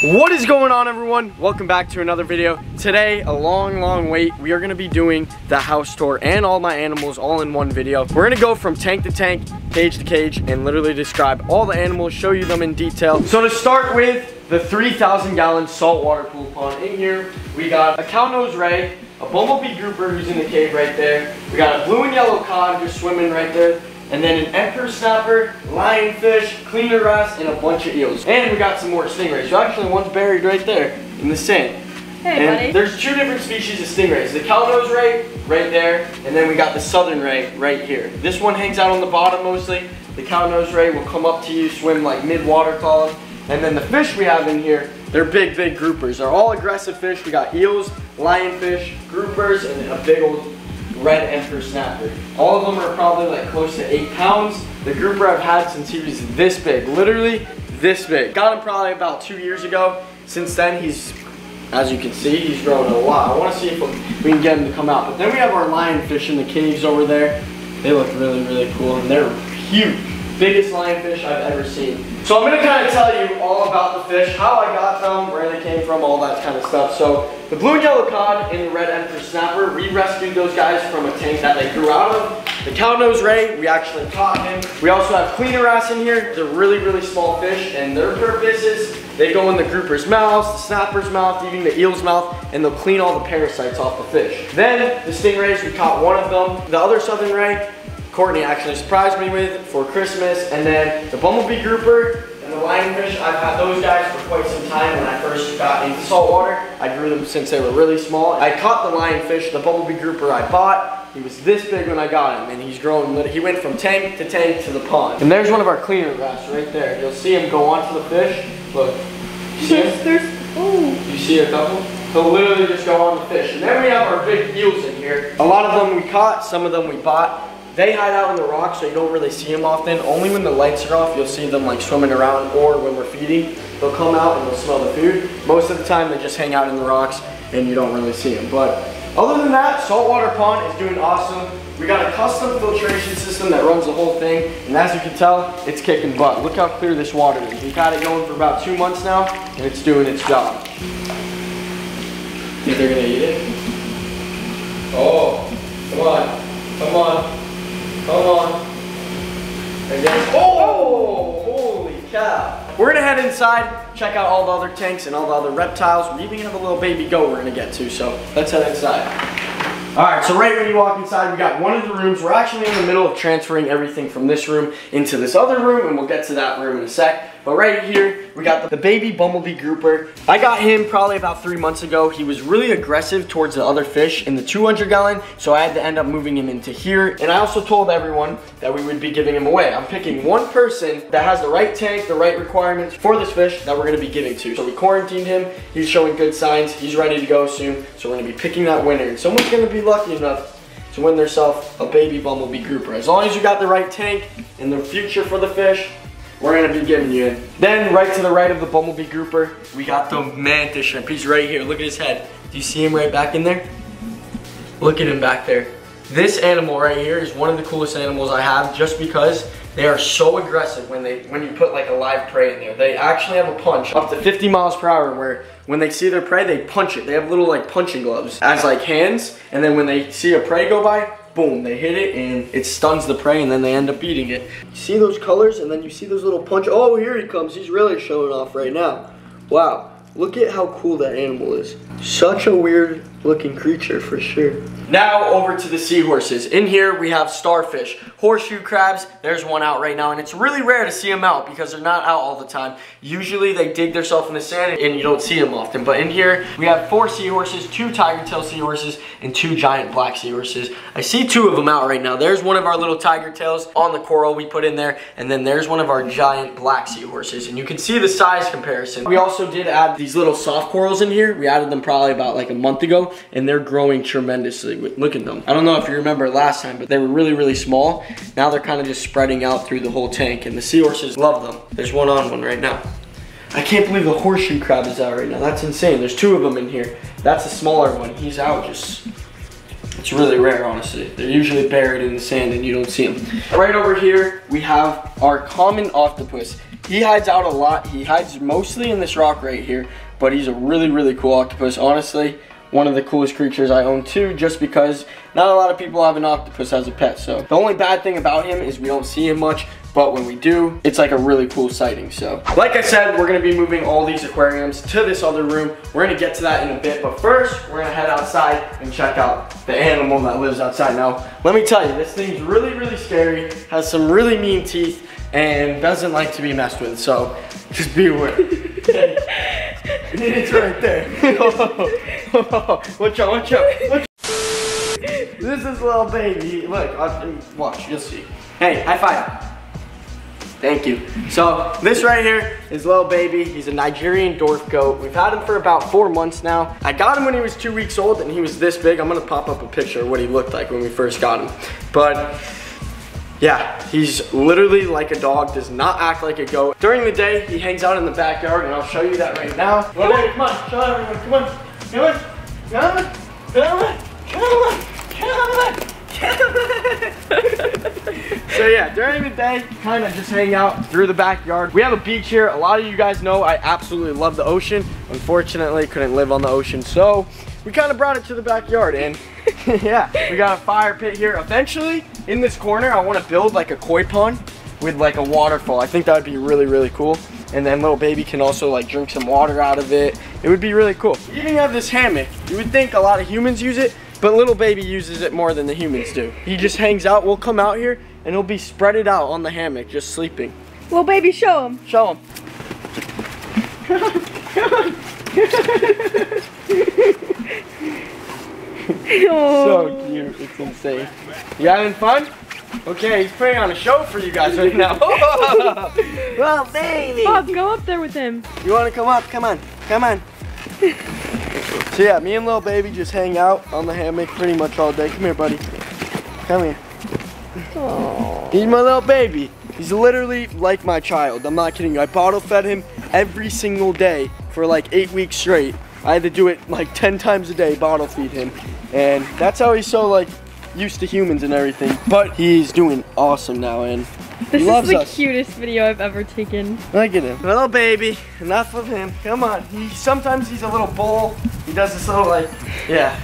What is going on, everyone? Welcome back to another video. Today, a long wait. We are gonna be doing the house tour and all my animals all in one video. We're gonna go from tank to tank, cage to cage, and literally describe all the animals, show you them in detail. So to start with, the 3,000-gallon saltwater pool pond. In here, we got a cow-nosed ray, a bumblebee grouper who's in the cave right there. We got a blue and yellow cod just swimming right there. And then an emperor snapper, lionfish, cleaner wrasse, and a bunch of eels. And we got some more stingrays. So actually one's buried right there in the sand. Hey, and buddy. There's two different species of stingrays. The cow-nosed ray right there, and then we got the southern ray right here. This one hangs out on the bottom mostly. The cow-nosed ray will come up to you, swim like mid-water column. And then the fish we have in here, they're big groupers. They're all aggressive fish. We got eels, lionfish, groupers, and a big old red emperor snapper. All of them are probably like close to 8 pounds. The grouper I've had since he was this big, literally this big. Got him probably about 2 years ago. Since then, he's, as you can see, he's grown a lot. I want to see if we can get him to come out. But then we have our lionfish in the caves over there. They look really cool, and they're huge. Biggest lionfish I've ever seen. So I'm gonna kind of tell you all about the fish, how I got them, where they came from, all that kind of stuff. So the blue and yellow cod and the red emperor snapper, we rescued those guys from a tank that they grew out of. The cow-nosed ray, we actually caught him. We also have cleaner wrasse in here. They're really small fish, and their purpose is they go in the grouper's mouth, the snapper's mouth, even the eel's mouth, and they'll clean all the parasites off the fish. Then the stingrays, we caught one of them. The other southern ray, Courtney actually surprised me with for Christmas. And then the bumblebee grouper and the lionfish, I've had those guys for quite some time. When I first got into saltwater, I grew them since they were really small. I caught the lionfish, the bumblebee grouper I bought. He was this big when I got him, and he's grown. He went from tank to the pond. And there's one of our cleaner wrasse right there. You'll see him go onto the fish. Look, you see him? You see a couple? He'll literally just go on the fish. And then we have our big eels in here. A lot of them we caught, some of them we bought. They hide out in the rocks, so you don't really see them often. Only when the lights are off, you'll see them like swimming around, or when we're feeding, they'll come out and they'll smell the food. Most of the time, they just hang out in the rocks, and you don't really see them. But other than that, saltwater pond is doing awesome. We got a custom filtration system that runs the whole thing, and as you can tell, it's kicking butt. Look how clear this water is. We've had it going for about 2 months now, and it's doing its job. Think they're gonna eat it? Oh, come on. Come on. Again. Oh, holy cow. We're gonna head inside, check out all the other tanks and all the other reptiles. We even have a little baby goat we're gonna get to, so let's head inside. All right, so right when you walk inside, we got one of the rooms. We're actually in the middle of transferring everything from this room into this other room, and we'll get to that room in a sec. But right here, we got the baby bumblebee grouper. I got him probably about 3 months ago. He was really aggressive towards the other fish in the 200-gallon, so I had to end up moving him into here. And I also told everyone that we would be giving him away. I'm picking one person that has the right tank, the right requirements for this fish that we're gonna be giving to. So we quarantined him. He's showing good signs. He's ready to go soon. So we're gonna be picking that winner. And someone's gonna be lucky enough to win themselves a baby bumblebee grouper. As long as you got the right tank and the future for the fish, we're gonna be giving you in. Then right to the right of the bumblebee grouper, we got the mantis shrimp. He's right here, look at his head. Do you see him right back in there? Look at him back there. This animal right here is one of the coolest animals I have, just because they are so aggressive when you put like a live prey in there. They actually have a punch up to 50 miles per hour where when they see their prey, they punch it. They have little like punching gloves as like hands, and then when they see a prey go by, boom, they hit it and it stuns the prey, and then they end up eating it. You see those colors, and then you see those little punch. Oh, here he comes. He's really showing off right now. Wow, look at how cool that animal is. Such a weird looking creature for sure. Now over to the seahorses. In here we have starfish, horseshoe crabs. There's one out right now, and it's really rare to see them out because they're not out all the time. Usually they dig themselves in the sand and you don't see them often. But in here we have 4 seahorses, 2 tiger tail seahorses, and 2 giant black seahorses. I see 2 of them out right now. There's one of our little tiger tails on the coral we put in there, and then there's one of our giant black seahorses, and you can see the size comparison. We also did add these little soft corals in here. We added them probably about like a month ago, and they're growing tremendously. Look at them. I don't know if you remember last time, but they were really small. Now they're kind of just spreading out through the whole tank, and the seahorses love them. There's one on one right now. I can't believe the horseshoe crab is out right now. That's insane. There's 2 of them in here. That's a smaller one. He's out just It's really rare, honestly. They're usually buried in the sand and you don't see them. Right over here, we have our common octopus. He hides out a lot. He hides mostly in this rock right here, but he's a really, really cool octopus. Honestly, one of the coolest creatures I own too, just because not a lot of people have an octopus as a pet. So the only bad thing about him is we don't see him much, but when we do, it's like a really cool sighting. So like I said, we're gonna be moving all these aquariums to this other room. We're gonna get to that in a bit, but first we're gonna head outside and check out the animal that lives outside. Now, let me tell you, this thing's really, really scary, has some really mean teeth, and doesn't like to be messed with, so just be aware. It's right there. Watch out, watch out. This is little baby. Look, watch, you'll see. Hey, high five. Thank you. So this right here is little baby. He's a Nigerian dwarf goat. We've had him for about 4 months now. I got him when he was 2 weeks old and he was this big. I'm gonna pop up a picture of what he looked like when we first got him. But yeah, he's literally like a dog, does not act like a goat. During the day, he hangs out in the backyard, and I'll show you that right now. Well, baby, come on, show everyone, come on, come on, come on, come on, come on, come on. So yeah, during the day, kind of just hang out through the backyard. We have a beach here. A lot of you guys know I absolutely love the ocean. Unfortunately, couldn't live on the ocean, so we kind of brought it to the backyard, and yeah, we got a fire pit here. Eventually, in this corner, I want to build like a koi pond with like a waterfall. I think that would be really, really cool. And then little baby can also like drink some water out of it. It would be really cool. You even have this hammock. You would think a lot of humans use it, but little baby uses it more than the humans do. He just hangs out. We'll come out here and he'll be spreaded out on the hammock, just sleeping. Well, baby, show him. Show him. Come on, come on. So cute, it's insane. You having fun? Okay, he's putting on a show for you guys right now. Well, baby. Bob, go up there with him. You want to come up? Come on, come on. So yeah, me and little baby just hang out on the hammock pretty much all day. Come here, buddy. Come here. Aww. He's my little baby. He's literally like my child. I'm not kidding you. I bottle fed him every single day for like 8 weeks straight. I had to do it like 10 times a day, bottle feed him. And that's how he's so like used to humans and everything. But he's doing awesome now, and he loves us. This is the cutest video I've ever taken. Look at him. Little baby. Enough of him. Come on. Sometimes he's a little bull. He does this little like, yeah.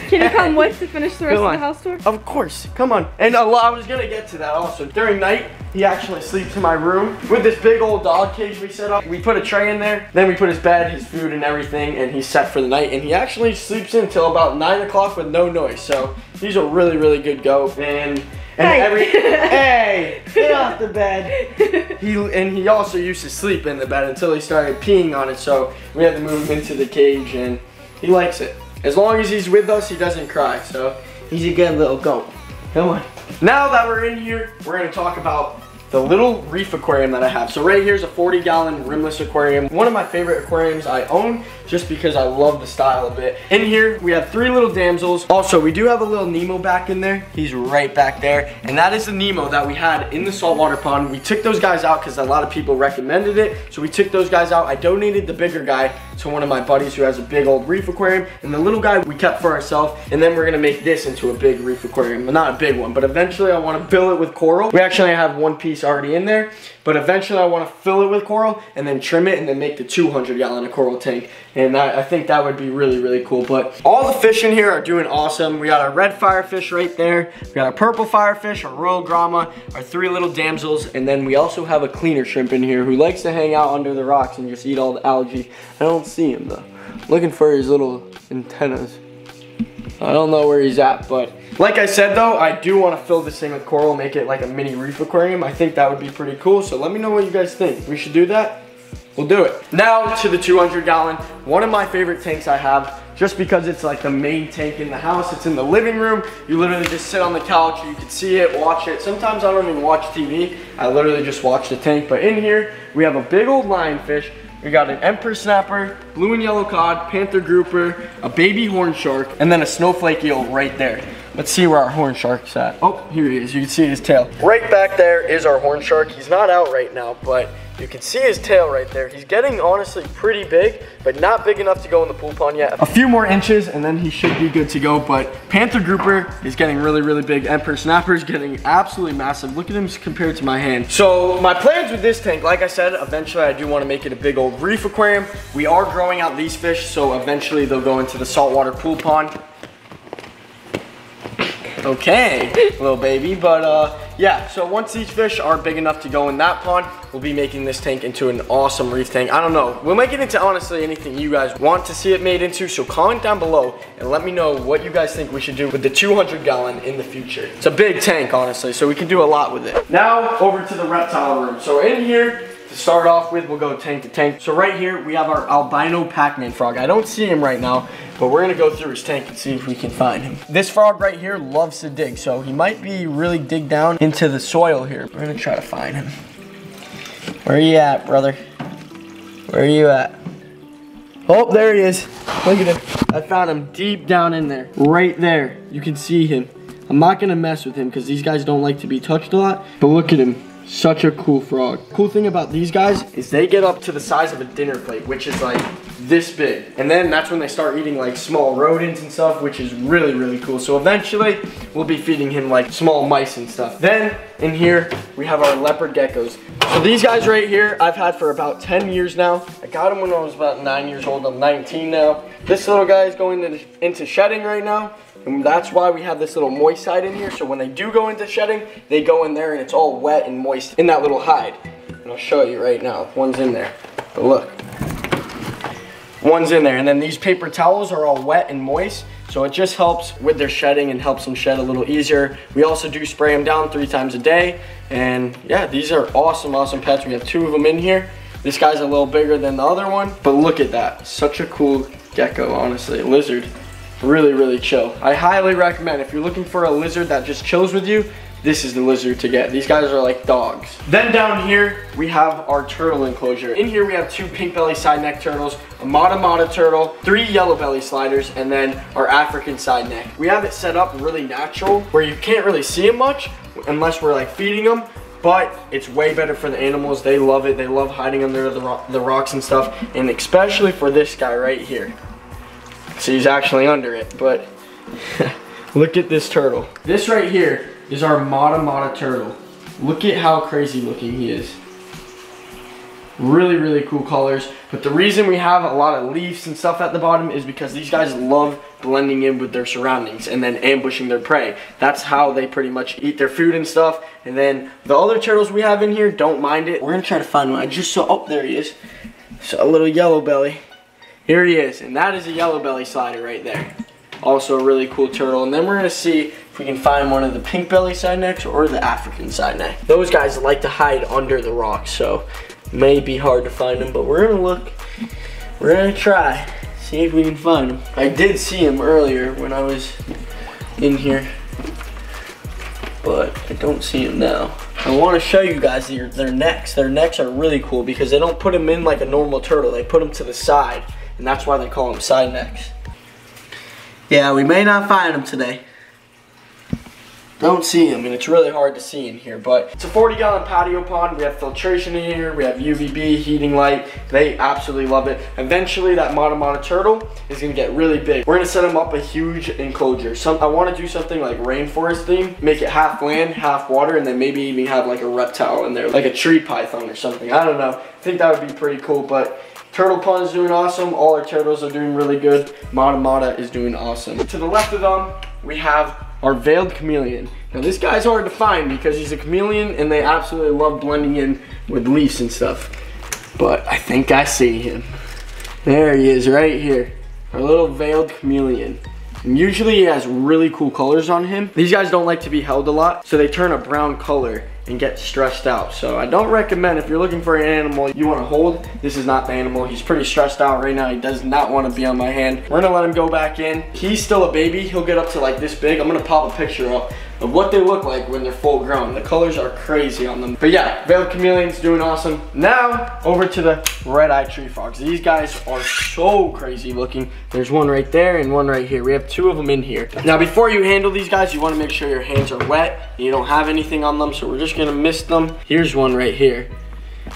Can you come with to finish the rest of the house tour? Of course. Come on. And I was going to get to that also. During night, he actually sleeps in my room with this big old dog cage we set up. We put a tray in there. Then we put his bed, his food, and everything. And he's set for the night. And he actually sleeps until about 9 o'clock with no noise. So he's a really, really good goat. And hey, get off the bed. He also used to sleep in the bed until he started peeing on it, so we had to move him into the cage, and he likes it. As long as he's with us, he doesn't cry, so he's a good little goat. Come on. Now that we're in here, we're gonna talk about the little reef aquarium that I have. So right here is a 40-gallon rimless aquarium. One of my favorite aquariums I own, just because I love the style of it. In here, we have 3 little damsels. Also, we do have a little Nemo back in there. He's right back there. And that is the Nemo that we had in the saltwater pond. We took those guys out because a lot of people recommended it. So we took those guys out. I donated the bigger guy to one of my buddies who has a big old reef aquarium. And the little guy we kept for ourselves. And then we're gonna make this into a big reef aquarium. Well, not a big one, but eventually I wanna fill it with coral. We actually have one piece already in there, but eventually I want to fill it with coral and then trim it and then make the 200-gallon coral tank, and I think that would be really, really cool. But all the fish in here are doing awesome. We got our red firefish right there, we got our purple firefish, our royal grama, our 3 little damsels, and then we also have a cleaner shrimp in here who likes to hang out under the rocks and just eat all the algae. I don't see him though. Looking for his little antennas. I don't know where he's at, but like I said though, I do want to fill this thing with coral, make it like a mini reef aquarium. I think that would be pretty cool, so let me know what you guys think. We should do that? We'll do it. Now to the 200-gallon, one of my favorite tanks I have, just because it's like the main tank in the house. It's in the living room. You literally just sit on the couch, you can see it, watch it. Sometimes I don't even watch TV. I literally just watch the tank, but in here, we have a big old lionfish. We got an emperor snapper, blue and yellow cod, panther grouper, a baby horn shark, and then a snowflake eel right there. Let's see where our horn shark's at. Oh, here he is. You can see his tail. Right back there is our horn shark. He's not out right now, but You can see his tail right there. He's getting honestly pretty big, but not big enough to go in the pool pond yet. A few more inches and then he should be good to go, but Panther Grouper is getting really, really big. Emperor Snapper is getting absolutely massive. Look at him compared to my hand. So my plans with this tank, like I said, eventually I do want to make it a big old reef aquarium. We are growing out these fish, so eventually they'll go into the saltwater pool pond. Okay, little baby, but yeah, so once these fish are big enough to go in that pond, we'll be making this tank into an awesome reef tank. I don't know, we'll make it into honestly anything you guys want to see it made into, so comment down below and let me know what you guys think we should do with the 200-gallon in the future. It's a big tank, honestly, so we can do a lot with it. Now, over to the reptile room. So in here, to start off with, we'll go tank to tank. So right here, we have our albino Pac-Man frog. I don't see him right now, but we're gonna go through his tank and see if we can find him. This frog right here loves to dig, so he might be really dig down into the soil here. We're gonna try to find him. Where are you at, brother? Where are you at? Oh, there he is. Look at him. I found him deep down in there. Right there. You can see him. I'm not gonna mess with him because these guys don't like to be touched a lot, but look at him. Such a cool frog. Cool thing about these guys is they get up to the size of a dinner plate, which is like this big. And then that's when they start eating like small rodents and stuff, which is really, really cool. So eventually we'll be feeding him like small mice and stuff. Then in here, we have our leopard geckos. So these guys right here, I've had for about 10 years now. I got them when I was about 9 years old. I'm 19 now. This little guy is going into shedding right now. And that's why we have this little moist side in here. So when they do go into shedding, they go in there and it's all wet and moist in that little hide. And I'll show you right now. One's in there. But look. One's in there. And then these paper towels are all wet and moist. So it just helps with their shedding and helps them shed a little easier. We also do spray them down 3 times a day. And yeah, these are awesome, awesome pets. We have 2 of them in here. This guy's a little bigger than the other one. But look at that. Such a cool gecko, honestly. A lizard. Really, really chill. I highly recommend if you're looking for a lizard that just chills with you, this is the lizard to get. These guys are like dogs. Then down here, we have our turtle enclosure. In here, we have 2 pink belly side neck turtles, a mata turtle, 3 yellow belly sliders, and then our African side neck. We have it set up really natural, where you can't really see them much, unless we're like feeding them, but it's way better for the animals. They love it. They love hiding under the rocks and stuff, and especially for this guy right here. So he's actually under it, but look at this turtle. This right here is our mata turtle. Look at how crazy looking he is. Really, really cool colors. But the reason we have a lot of leaves and stuff at the bottom is because these guys love blending in with their surroundings and then ambushing their prey. That's how they pretty much eat their food and stuff. And then the other turtles we have in here don't mind it. We're gonna try to find one. I just saw, oh, there he is. So a little yellow belly. Here he is, and that is a yellow belly slider right there. Also a really cool turtle. And then we're gonna see if we can find one of the pink belly side necks or the African side neck. Those guys like to hide under the rocks, so it may be hard to find them, but we're gonna look. We're gonna try, see if we can find them. I did see him earlier when I was in here, but I don't see him now. I want to show you guys their necks. Their necks are really cool because they don't put them in like a normal turtle. They put them to the side. And that's why they call them side necks. Yeah, we may not find them today. Don't see them, and it's really hard to see in here, but it's a 40-gallon patio pond. We have filtration in here. We have UVB, heating light. They absolutely love it. Eventually, that mata turtle is gonna get really big. We're gonna set them up a huge enclosure. I wanna do something like rainforest theme, make it half land, half water, and then maybe even have like a reptile in there, like a tree python or something. I don't know. I think that would be pretty cool, but Turtle Pond is doing awesome. All our turtles are doing really good. Mata is doing awesome. To the left of them, we have our veiled chameleon. Now this guy's hard to find because he's a chameleon and they absolutely love blending in with leaves and stuff. But I think I see him. There he is right here. Our little veiled chameleon. And usually he has really cool colors on him. These guys don't like to be held a lot, so they turn a brown color and get stressed out. So I don't recommend, if you're looking for an animal you want to hold, this is not the animal. He's pretty stressed out right now. He does not want to be on my hand. We're gonna let him go back in. He's still a baby. He'll get up to like this big. I'm gonna pop a picture up of what they look like when they're full grown. The colors are crazy on them. But yeah, veiled chameleon's doing awesome. Now over to the red-eyed tree frogs. These guys are so crazy looking. There's one right there and one right here. We have 2 of them in here. Now before you handle these guys, you want to make sure your hands are wet and you don't have anything on them, so we're just gonna mist them. Here's one right here.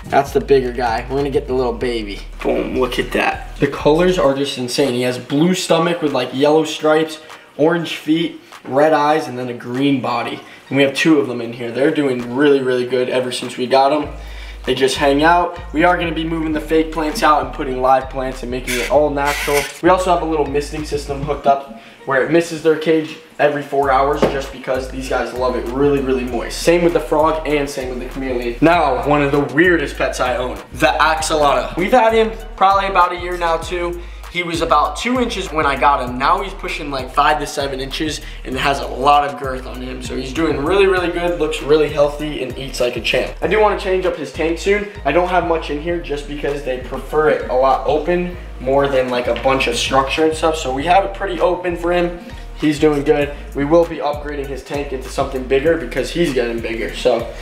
That's the bigger guy. We're gonna get the little baby. Boom, look at that. The colors are just insane. He has blue stomach with like yellow stripes, orange feet, red eyes, and then a green body. And we have 2 of them in here. They're doing really, really good ever since we got them. They just hang out. We are gonna be moving the fake plants out and putting live plants and making it all natural. We also have a little misting system hooked up where it misses their cage every 4 hours just because these guys love it really, really moist. Same with the frog and same with the chameleon. Now, one of the weirdest pets I own, the axolotl. We've had him probably about a year now too. He was about 2 inches when I got him. Now he's pushing like 5 to 7 inches and has a lot of girth on him. So he's doing really, really good, looks really healthy, and eats like a champ. I do want to change up his tank soon. I don't have much in here just because they prefer it a lot open more than like a bunch of structure and stuff. So we have it pretty open for him. He's doing good. We will be upgrading his tank into something bigger because he's getting bigger. So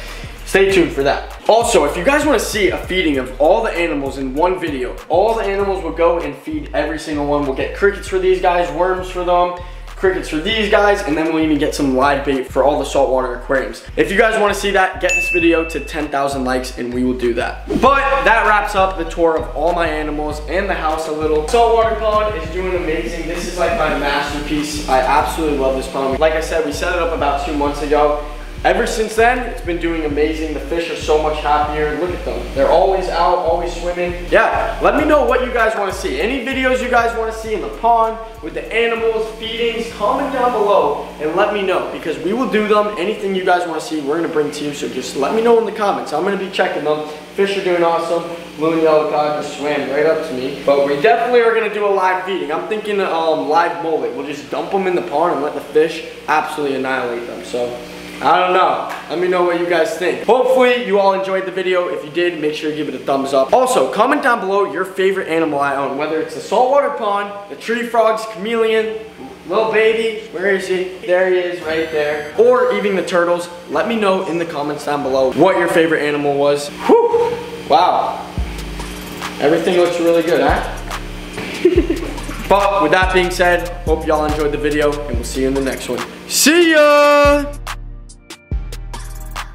stay tuned for that. Also, if you guys want to see a feeding of all the animals in one video, all the animals will go and feed every single one. We'll get crickets for these guys, worms for them, crickets for these guys, and then we'll even get some live bait for all the saltwater aquariums. If you guys want to see that, get this video to 10,000 likes and we will do that. But that wraps up the tour of all my animals and the house a little. Saltwater pond is doing amazing. This is like my masterpiece. I absolutely love this pond. Like I said, we set it up about 2 months ago. Ever since then, it's been doing amazing. The fish are so much happier. Look at them. They're always out, always swimming. Yeah, let me know what you guys want to see. Any videos you guys want to see in the pond with the animals, feedings, comment down below and let me know because we will do them. Anything you guys want to see, we're going to bring to you. So just let me know in the comments. I'm going to be checking them. Fish are doing awesome. Blue and yellow cod just swam right up to me. But we definitely are going to do a live feeding. I'm thinking live mullet. We'll just dump them in the pond and let the fish absolutely annihilate them. So I don't know. Let me know what you guys think. Hopefully you all enjoyed the video. If you did, make sure to give it a thumbs up. Also, comment down below your favorite animal I own, whether it's the saltwater pond, the tree frogs, chameleon, little baby, where is he? There he is, right there. Or even the turtles. Let me know in the comments down below what your favorite animal was. Whew! Wow. Everything looks really good, huh? But with that being said, hope y'all enjoyed the video and we'll see you in the next one. See ya!